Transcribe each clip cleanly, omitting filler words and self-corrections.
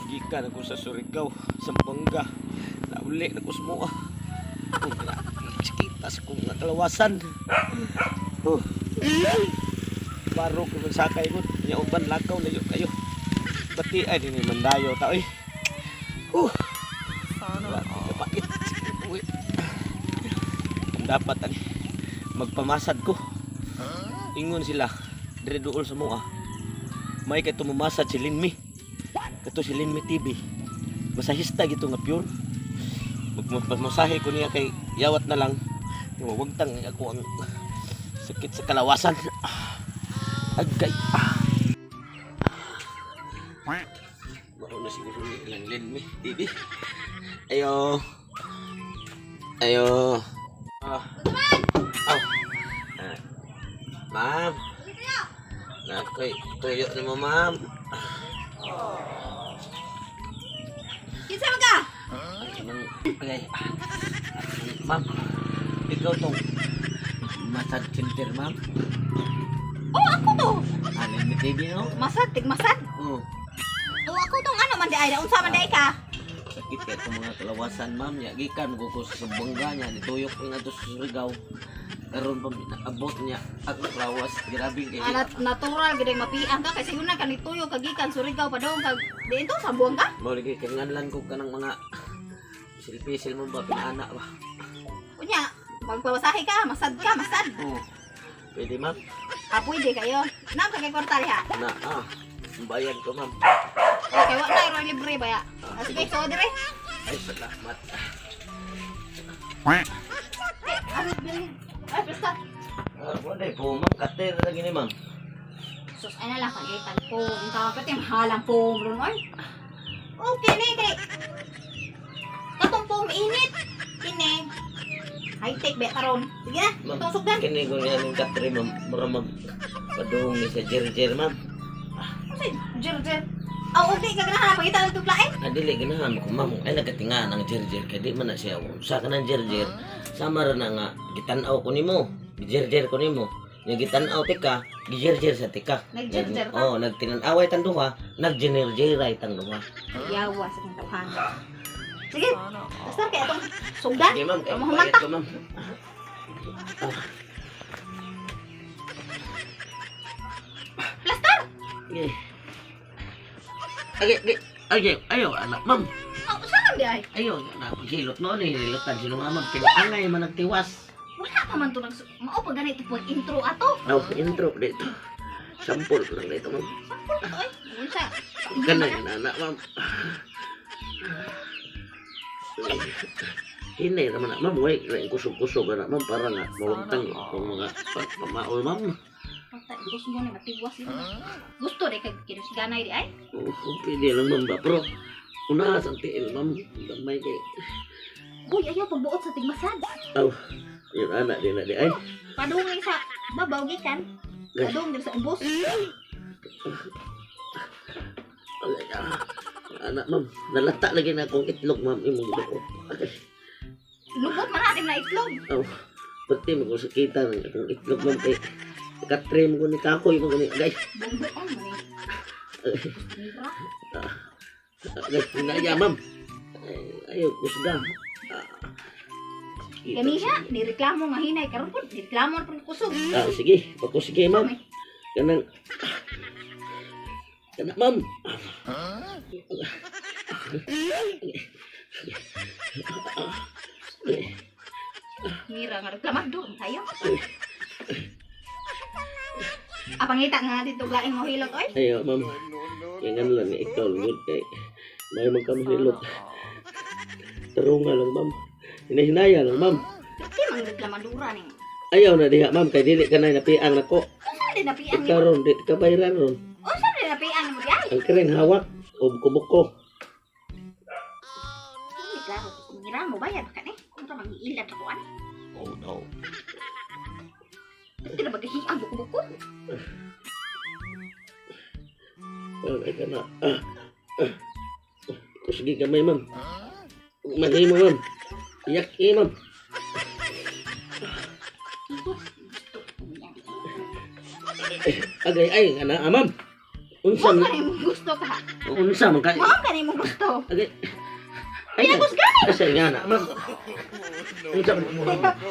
Gikan ako sa Surigao, Sambuanga. Nauli na ko semua. Cikitas ko nga kalawasan. Baro ko sakay ko. Nya uban lakaw layo kayo. Pati ay din mandayo ta oy. Pakit. Dapat ani magpamasad ko. Ingon sila dire duol sa mua. May kay tumamasad si Linmi. Kato si Linmi TV. Masahista gito nga pure. Magmasahe ko niya kay yawat na lang. Wag tang ako ang sakit sa kalawasan. Agay. Baro na siguro ilang Linmi TV. Ayo. Ayo. Ma'am. Nakoy tuyo ni mo, ma'am. Kinsa man ka? Okay. Ma'am, ikaw tong massage center, ma'am. Oh, ako to. Ano yung TV, no? Masad, tigmasad. Oo. Oh, ako tong ano man di ay, unsa man di ka? Sakit kaya itong mga kalawasan, ma'am. Yagikan ko sa Sambuanga niya. Nituyok ko nga ito sa Surigao. Karoon pa abot niya. Ako lawas. Grabe kayo. Natural gid mapian ka kasi una ka nituyo kagikan Surigao pa daw kag diin to sa buwang ka. Mao lagi kanganlan ko kanang mga silpisil mo ba pinana ba. Unya, magpawasahe ka, masad ka, masad. Oo. Pwede, ma'am? Pwede kayo. Nam ka kay kwarta ha. Na, bayad ko, ma'am. Okay, wa na iro libre ba ya? Sige, so dire. Ay, salamat. Ano bilhin? Ay, basta. Wala po, ma'am. Kater lagi ni, ma'am. Sus, ay na lang kagitan po. Ang tawag pati halang po ron oy. Okay ni kay. Katong po mainit. Kini. High tech be karon. Sige na, Ma'am, tusok dan. kini ko niya ng katri, ma'am. Para magpadung ni sa jer-jer, ma'am. Kasi jer. Aw, okay ka ganahan pagita ng tuplain. Dili ganahan ko, ma'am. Ay, nagatinga ng jer-jer. Kaya di man na siya. Sa ka ng jer-jer. Sama rin na nga. Gitanaw ko ni mo. Gijer-jer ko ni mo. Yung gitanaw tika, gijer-jer sa tika. Nag-jer-jer ka? Oo, nagtinanaway tang duha. Nag-jener-jeray tang duha. Yawa sa kong tawhan. Sige, basta kaya itong sugdan. Sige, ma'am. Kaya Ang bayad mata. ko, ma'am. Plaster! Sige. Okay, ayaw, anak, ma'am. Oh, saan di ay? Ayaw, napagilot noon eh. Nilotan si mama. Pinaangay man nagtiwas. Wala pa man to nang mao pa ganito po intro ato. Intro dito. Sampol ko lang dito, ma'am. Sampol to ay. Unsa? Ganun yung anak, ma'am. Hinay naman na, ma'am. Wait, kusog-kusog na, ma'am. Para nga, mawagtang kung mga pamaol, ma'am. Patay, gusto mo na matiwas yun. Gusto de kag kinusganay di ay. Pwede lang, ma'am ba? Pero, unahan ang tiil, ma'am. Damay kay... Uy, ayaw pagbuot sa tigmasad. Yung anak din na di ay. Padungay sa babaw gikan. Padung din sa ubos. Anak, ma'am. Nalata lagi na akong itlog, ma'am. Imong gito. Lubot man natin na itlog. Pati mo ko sakita ng akong itlog, ma'am. Katry mo ko ni kakoy mo ko ni... Guys, Bumbuon man eh. Naya, ma'am. Ayaw, kusga. Gani siya, nireklamo nga hinay karon po, nireklamo na pang kusog. Sige, sige, ma'am. Kanang... Kanang, ma'am. Mira nga reklamado tayo. Apangita nga dito laing mo hilot oy. Ayaw, ma'am. Yan lang ni ikaw. May magkamuhilot. Tarunga lang, ma'am. Hinahinaya lang, ma'am. Di man reklamadura ning. Ayaw na diha, ma'am. Kay dili ka na napiang nako. Unsa di napian ni? Karon, di ka bayran ron. Unsa di napian mo di ay? Ang kering hawak. O buko-buko. Hindi klaro kung ngira mo bayad ka ni. Unsa man iilan ka kuan? Oh, no. Hindi na magahiang buko-buko. Ay ka na. Kusgi kamay, ma'am. Mali mo, ma'am. Iyak, ma'am. Gusto ko yan. Agay ay ana ma'am. Unsa Mo man ka mo gusto ka. unsa man ka? Mo ka mo gusto. Agay. Ay, Pinagos gani. kasi nga na ma'am. Unsa man mo?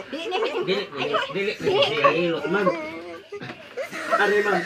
Di ni Dili, dili, dili, dili, ma'am. Ari ma'am.